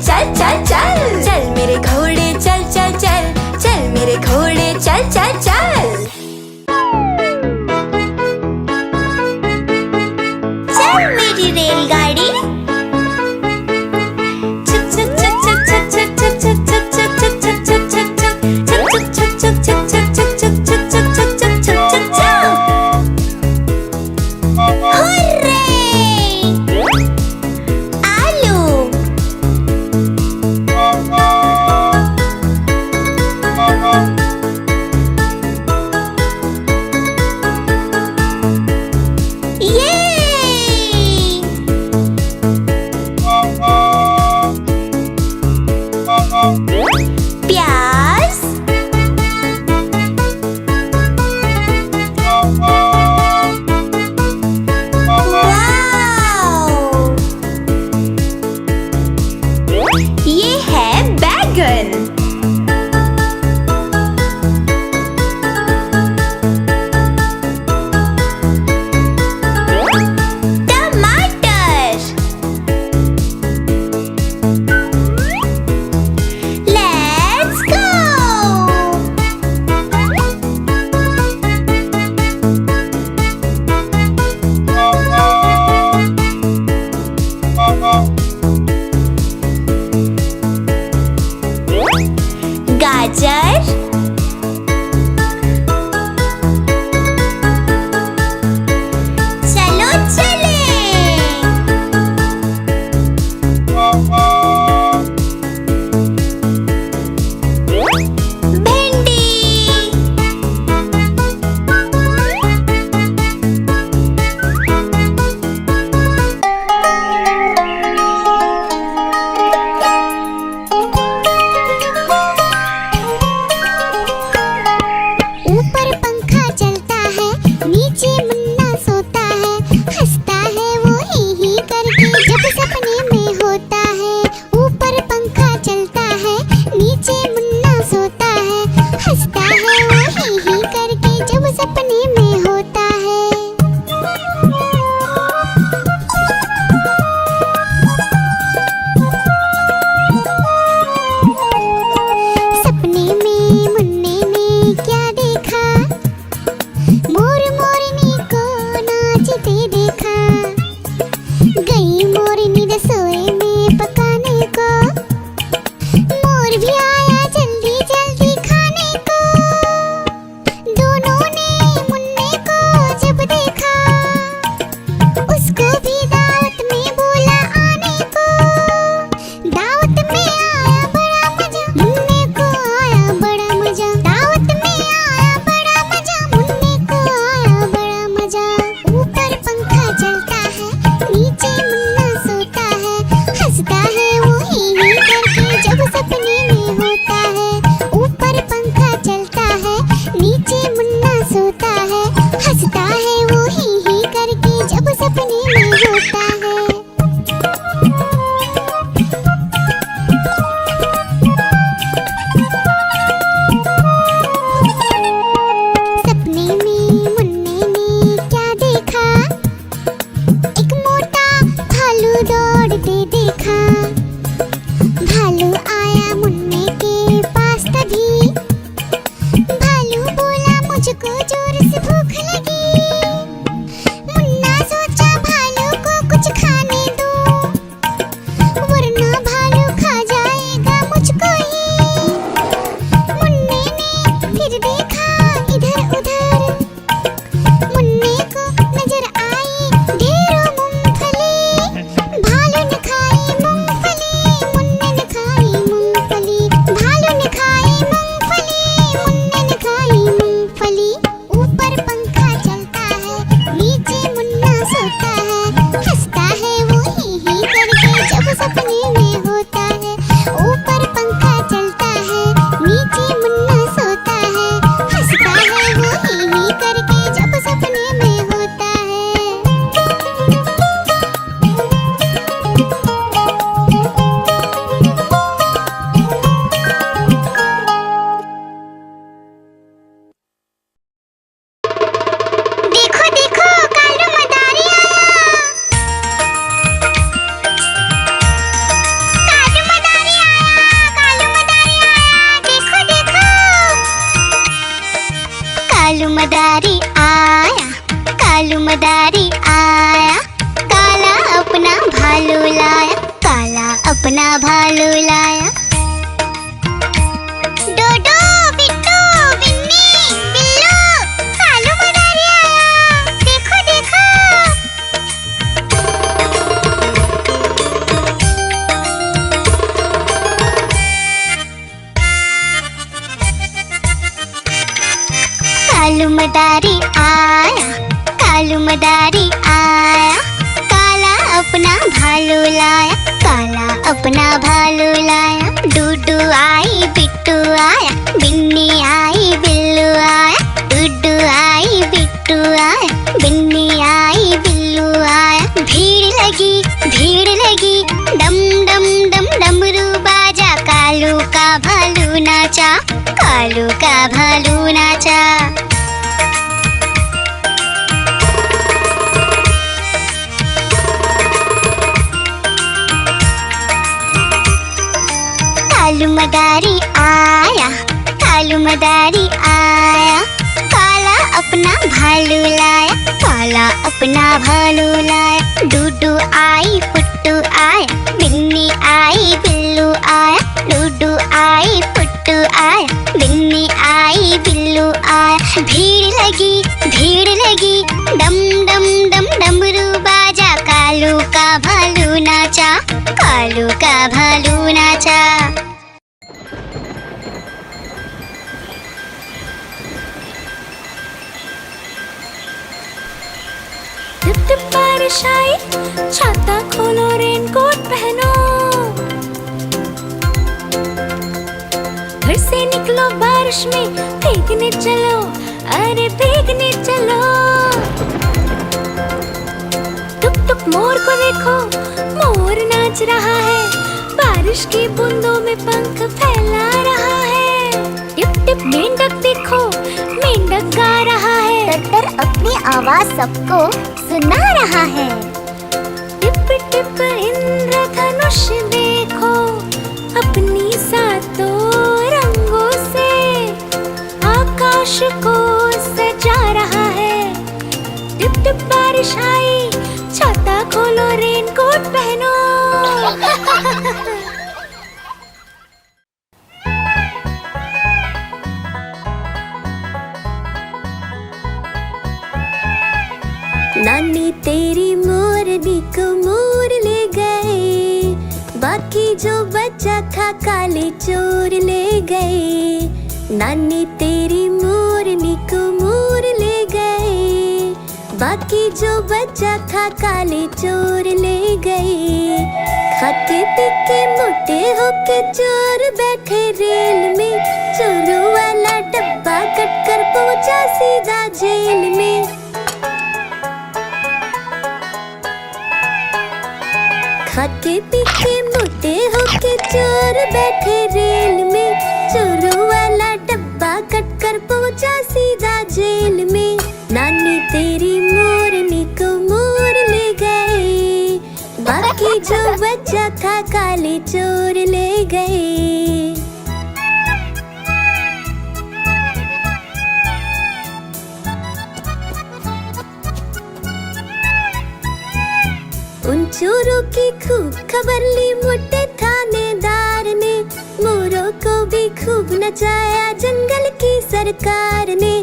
चल चल चल। चल मेरे घोड़े चल चल चल, चल मेरे घोड़े चल चल चल। चल मेरी रेलगाड़ी। प्याज, वाव! ये है बैगन। गाजर, चलो चले। भिंडी, कालू मदारी आया, कालू मदारी आया, काला अपना भालू लाया, काला अपना भालू लाया। डूडू आई बिट्टू आया, बिन्नी आई बिल्लू आया, डूडू आई बिट्टू आया, बिन्नी आई बिल्लू आया। भीड़ लगी डम डम डम डमरू बाजा, कालू का भालू नाचा, कालू का भालू नाचा। कालू मदारी आया, कालू मदारी आया, काला अपना भालू लाया, काला अपना भालू लाया। डूडू आई पुट्टू आया, बिन्नी आई बिल्लू आया, डूडू आई पुट्टू आया, बिन्नी आई बिल्लू आया। भीड़ लगी डम डम डम डमरू बाजा, कालू का भालू नाचा, कालू का भालू नाचा। टिप टिप बारिश आई, छाता खोलो रेनकोट पहनो, घर से निकलो बारिश में, भीगने चलो, अरे भीगने चलो। टुक टुक मोर को देखो, मोर नाच रहा है, बारिश की बूंदों में पंख फैला रहा है। टिप टिप मेंढक देखो, मेंढक गा रहा है, तर अपनी आवाज सबको सुना रहा है। टिप टिप इंद्रधनुष देखो, अपनी सातों रंगों से आकाश को सजा रहा है। टिप टिप बारिश आई, छाता खोलो रेनकोट पहनो। नानी तेरी मोरनी को मोर ले गए, बाकी जो बचा था काले चोर ले गए। नानी तेरी मोरनी को मोर ले गए, बाकी जो बचा था काले चोर ले गए। खाके पीके मोटे होके चोर बैठे रेल में, चोरों वाला डब्बा कट कर पहुंचा सीधा जेल में। खाके पीके मोटे होके चोर बैठे रेल में, चोरों वाला डब्बा कट कर पहुंचा सीधा जेल में। नानी तेरी मोरनी को मोर ले गए, बाकी जो बचा था काले चोर ले गए। उन चोरों की खूब खबर ली मोटे थानेदार ने, मोरों को भी खूब नचाया जंगल की सरकार ने।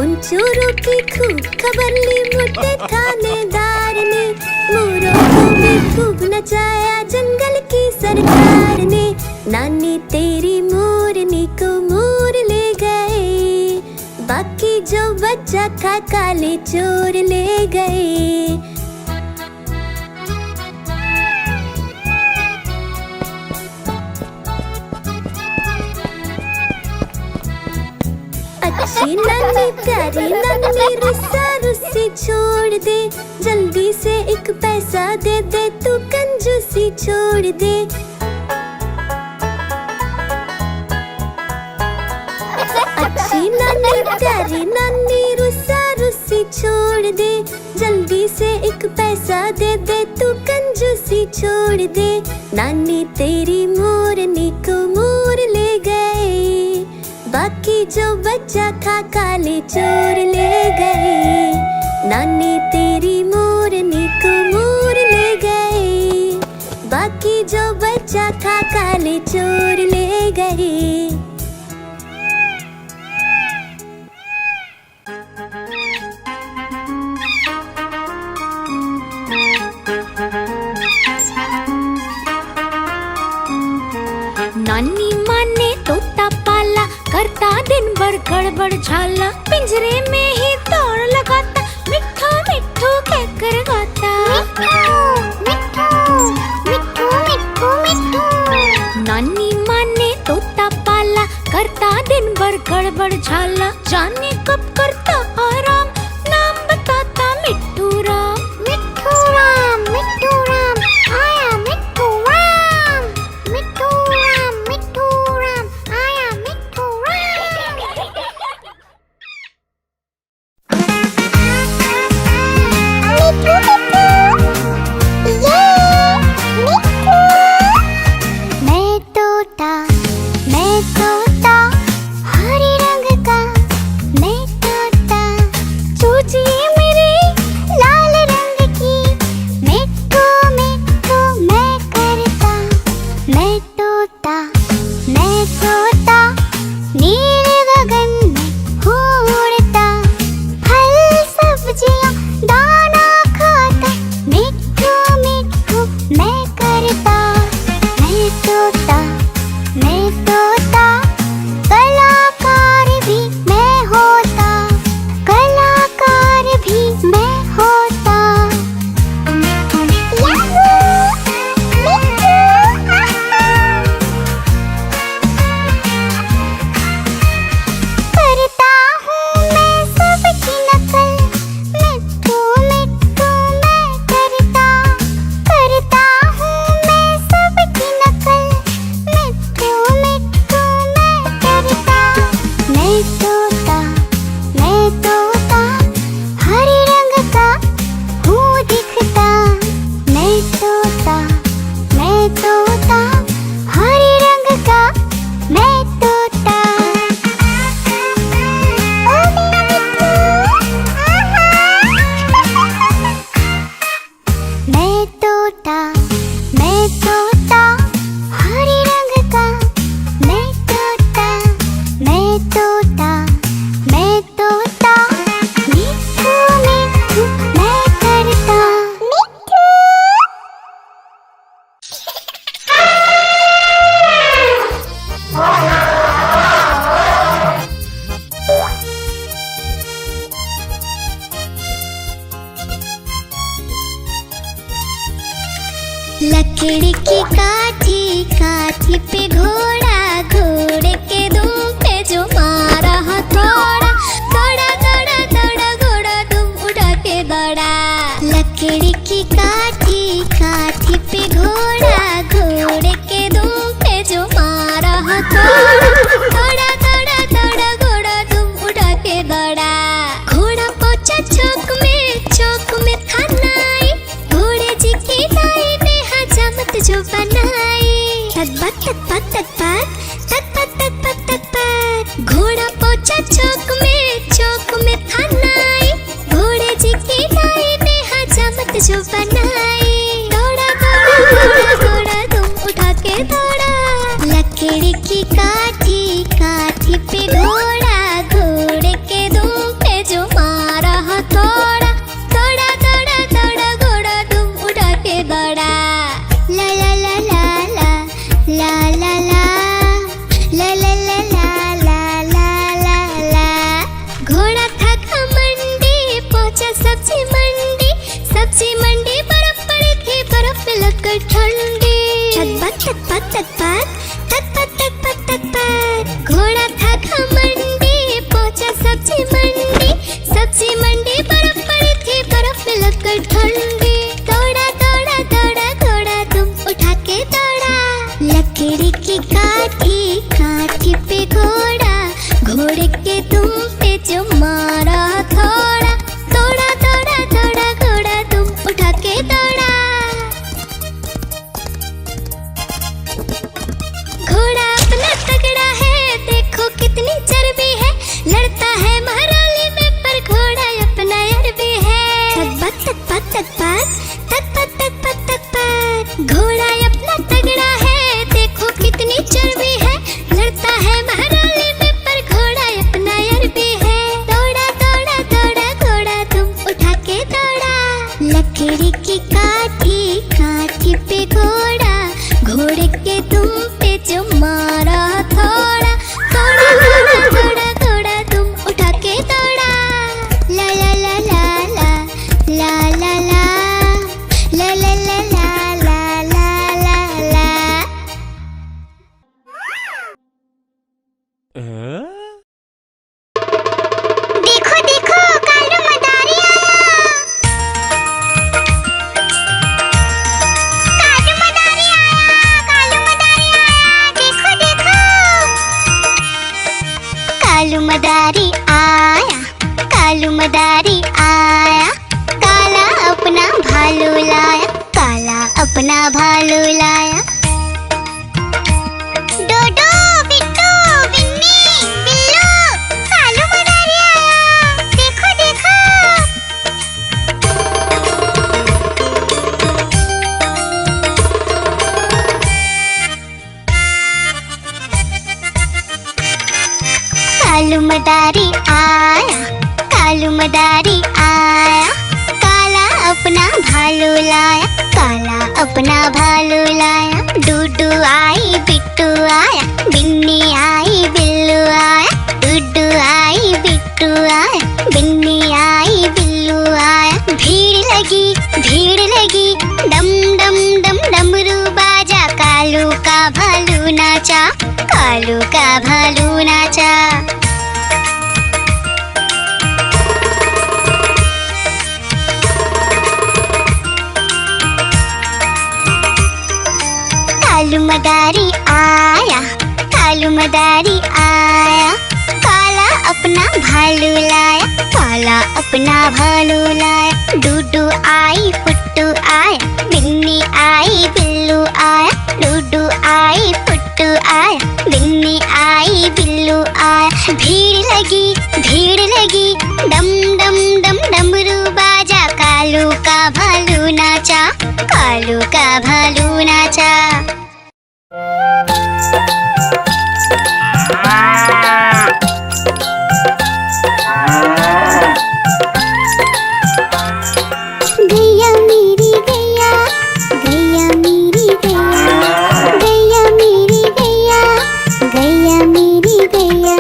उन चोरों की खूब खबर ली मोटे थानेदार ने, मोरों को भी खूब नचाया जंगल की सरकार ने। नानी तेरी मोरनी को मोर ले गए, बाकी जो बचा था काले चोर ले गए। अच्छी नानी प्यारी नानी रुस्सा रुस्सी छोड़ दे, जल्दी से एक पैसा दे दे, तू कंजूसी छोड़ दे। अच्छी नानी प्यारी नानी रुस्सा रुस्सी छोड़ दे, जल्दी से एक पैसा दे दे, तू कंजूसी छोड़ दे। नानी तेरी मोरनी को मोर ले गए, बाकी जो बचा था काले चोर ले गए। नानी तेरी मोरनी को मोर ले गए, बाकी जो बचा था काले चोर ले गए। नानी माँ भर गड़बड़ झाला, पिंजरे में ही दौड़ लगाता, मिट्ठू मिट्ठू कहकर गाता। मिट्ठू मिट्ठू मिट्ठू मिट्ठू। नानी माँ ने तोता पाला, करता दिन भर गड़बड़ झाला, जाने कब करता आराम, नाम बताता मिट्ठू राम। मिट्ठू राम आया मिट्ठू राम, मिट्ठू राम आया मिट्ठू राम। मिट्ठू मिट्ठू ये मिट्ठू। मैं तोता हरे रंग का, मैं तोता चूचिए मेरे लाल रंग की, मिट्ठू मिट्ठू मैं करता। मैं तोता नीले गगन में उड़ता, फल सब्जियां दाना खाता, मिट्ठू मिट्ठू मैं करता। मैं तोता कलाकार भी मैं होता, कलाकार भी मैं होता। करता हूँ मैं सबकी नकल, मिट्ठू मिट्ठू मैं करता। करता हूँ मैं सबकी नकल, मिट्ठू मिट्ठू मैं करता। मैं तोता हरे रंग का हूँ दिखता। मैं तोता हरे रंग का मैं तोता। ओ मेरा मिट्ठू, मैं तोता हरे रंग का, मैं तोता मिट्ठू मिट्ठू मैं करता। मिट्ठू लकड़ी की काठी पे घोड़ा, घोड़े के दुम पे जो मारा हथौड़ा, दौड़ा घोड़ा दुम उड़ा के दौड़ा। लकड़ी की काठी पे घोड़ा, घोड़े के दुम पे जो मारा हथौड़ा, दौड़ा घोड़ा दुम उड़ा के दौड़ा। घोड़ा पहुंचा चौक में था नाई, घोड़े जी की नाई ने हजामत जो बनाई। तक घोड़ा पहुंचा चौक में था नाई, घोड़े जी की नाई ने हजामत जो बनाई। दौड़ा तुम उठा के दौड़ा। लकड़ी की काठी पे घोड़ा, घोड़े के दुम पे जो मारा हथौड़ा, दौड़ा घोड़ा तुम उठा के दौड़ा। ला ला ला ला ला ला ला ला ला ला ला ला ला ला ला। घोड़ा था घमंडी, पहुंचा सब्जी मंडी, बर्फ पड़ी थी, बर्फ में लगकर ठंडी। घोड़ा था घमंडी, पहुंचा सब्जी मंडी, बर्फ पड़ी थी, बर्फ में लगकर ठंडी। दौड़ा घोड़ा तुम उठा के दौड़ा। लकड़ी की काठी पे घोड़ा, घोड़े के तुम पे जो मारा हथौड़ा, दौड़ा घोड़ा तुम उठा के दौड़ा। घोड़ा अपना तगड़ा है, देखो कितनी चर्बी है, लड़ता है महराली में पर घोड़ा अपना अरबी है। घोड़ा अपना तगड़ा है, देखो कितनी चर्बी है, लड़ता है महराली में पर घोड़ा अपना अरबी है। दौड़ा घोड़ा तुम उठा के दौड़ा। लकड़ी की काठी पे घोड़ा, घोड़े के तुम पे जो मारा हथौड़ा, दौड़ा मदारी आया, कालू मदारी आया, काला अपना भालू लाया, काला अपना भालू लाया। डोडो, बिट्टू, बिन्नी, बिल्लू, कालू मदारी आया, देखो देखो। कालू मदारी आया, कालू मदारी आया, काला अपना भालू लाया, काला अपना भालू लाया। डूडू आई, बिट्टू आया, बिन्नी आई, बिल्लू आया, डूडू आई, बिट्टू आया, बिन्नी आई, बिल्लू आया। भीड़ लगी, डम डम डम डमरू बाजा, कालू का भालू नाचा, कालू का भालू नाचा। कालू मदारी आया, कालू मदारी आया, काला अपना भालू लाया, काला अपना भालू लाया। डूडू आई, पुट्टू आया, बिन्नी आई, बिल्लू आया, डूडू आई, पुट्टू आया, बिन्नी आई, बिल्लू आया। भीड़ लगी, डम डम डम डमरू बाजा, कालू का भालू नाचा, कालू का भालू नाचा। गैया मेरी गैया, गैया मेरी गैया, गैया मेरी गैया, गैया मेरी गैया,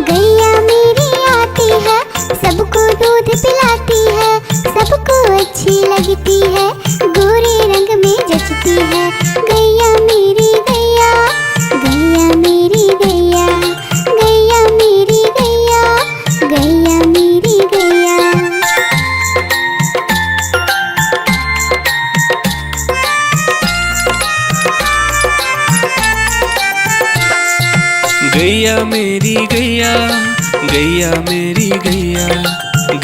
गैया मेरी आती है, सबको दूध पिलाती है, सबको अच्छी लगती है, गोरे रंग में जचती है। गैया मेरी गैया, गैया मेरी गैया, गैया मेरी गैया, गैया मेरी गैया। गैया मेरी गैया, गैया मेरी गैया,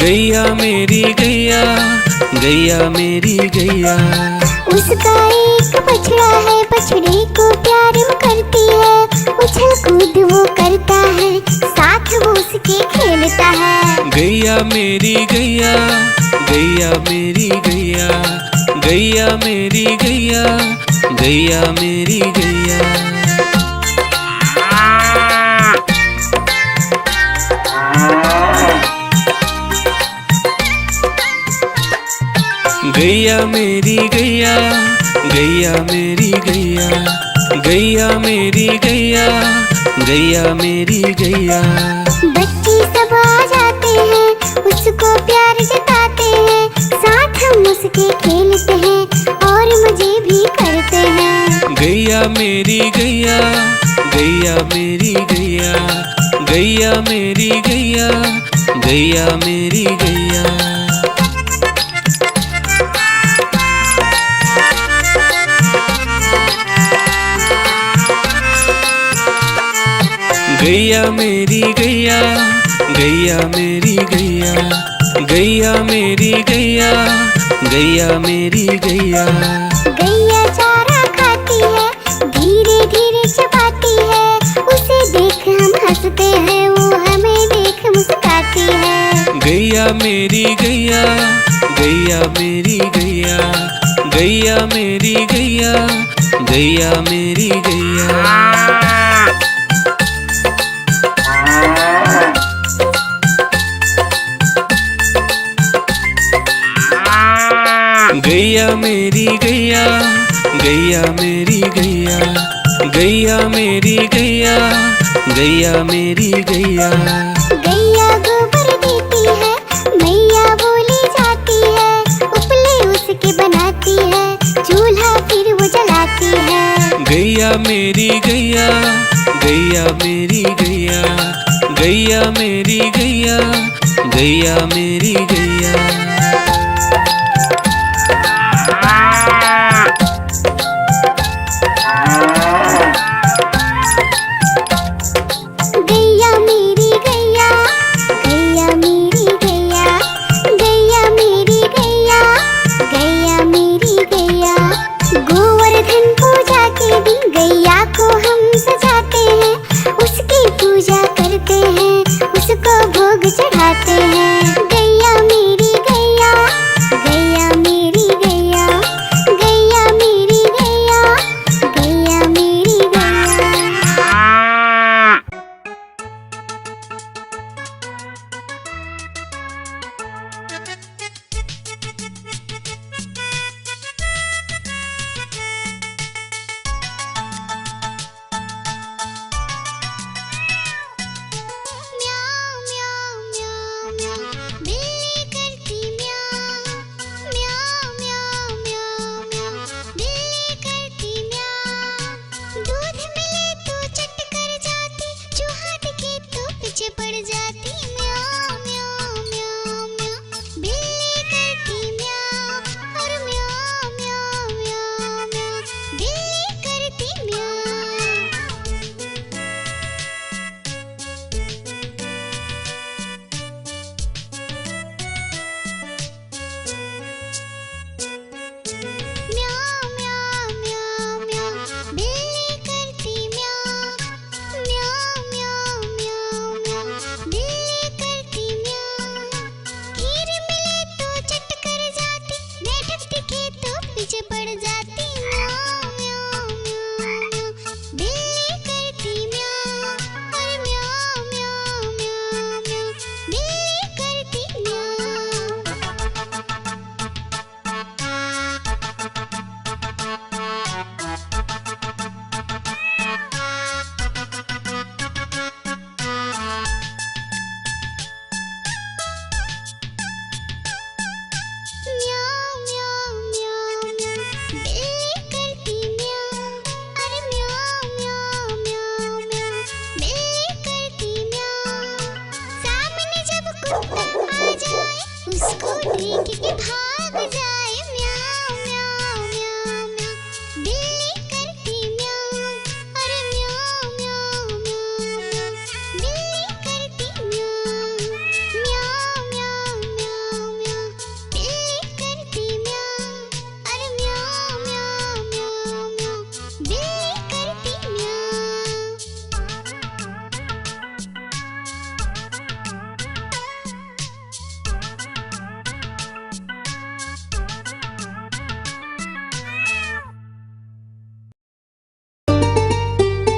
गैया मेरी गैया, गैया मेरी गैया। उसका एक बछड़ा है, बछड़े को प्यार वो करती है, उछल कूद वो करता है, साथ वो उसके खेलता है। गैया मेरी गैया, गैया मेरी गैया, गैया मेरी गैया, गैया मेरी गैया। गैया मेरी गैया, गैया मेरी गैया, गैया मेरी गैया, गैया मेरी गैया। बच्चे सब आ जाते हैं, उसको प्यार जताते हैं, साथ हम उसके खेलते हैं और मजे भी करते हैं। गैया मेरी गैया, गैया मेरी गैया, गैया मेरी गैया, गैया मेरी गैया। गैया मेरी गैया, गैया मेरी गैया, गैया मेरी गैया, गैया मेरी गैया। गैया चारा खाती है, धीरे धीरे चबाती है, उसे देख हम हंसते हैं, वो हमें देख मुस्कुराती है। गैया मेरी गैया, गैया मेरी गैया, गैया मेरी गैया, गैया मेरी गैया। गैया मेरी गैया, गैया मेरी गैया, गैया मेरी गैया, गैया मेरी गैया। गैया गोबर देती है, मैया बोली जाती है, उपले उसके बनाती है, चूल्हा फिर वो जलाती है। गैया मेरी गैया, गैया मेरी गैया, गैया मेरी गैया, गैया मेरी गैया। गैया मेरी गैया,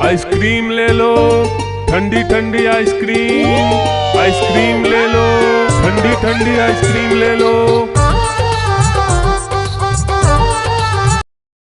आइसक्रीम ले लो, ठंडी ठंडी आइसक्रीम। आइसक्रीम ले लो, ठंडी ठंडी आइसक्रीम ले लो।